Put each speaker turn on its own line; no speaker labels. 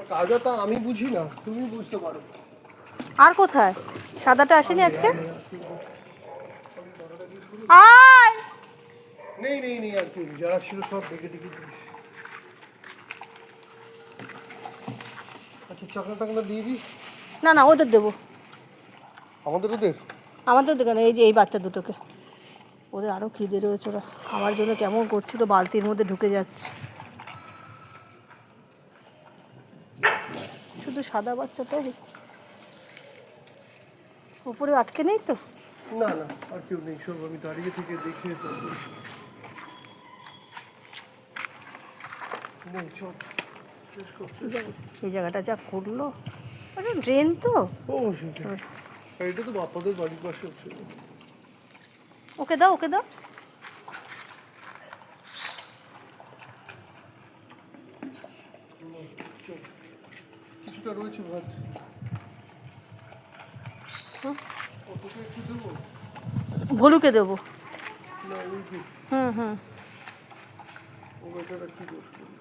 কাজটা আমি বুঝি না, তুমি বুঝতে পারো।
আর কোথায় সাদাটা আসেনি আজকে? আয়
নেই নেই নেই, আর কেউ যারা ছিল সব দেখে দেখে। আচ্ছা, চাকনা টাকনা দিয়ে দিই।
না না, ওদের দেবো।
আমাদের ওদের
আমাদের দোকানে এই যে এই বাচ্চা দুটোকে, ওদের আরও খিদে রয়েছে, ওরা আমার জন্য কেমন করছিল, বালতির মধ্যে ঢুকে যাচ্ছে। শুধু সাদা বাচ্চাটাই উপরে আটকে নেই তো?
না না, আর কেউ নেই, সব আমি দাঁড়িয়ে থেকে দেখে তো নেই। চল শেষ কর।
এই জায়গাটা যা করলো, ওটা ড্রেন তো।
ও সেটা, এটা তো বাপাদের বাড়ির পাশে হচ্ছে।
ওকে দাও, ওকে দাও।
কিছুটা রয়েছে ভাত, ওকে একটু দেবো।
ভলুকে দেবো।
না ওই যে
হুম হুম।
ও বেচারা কি দোষ করলো।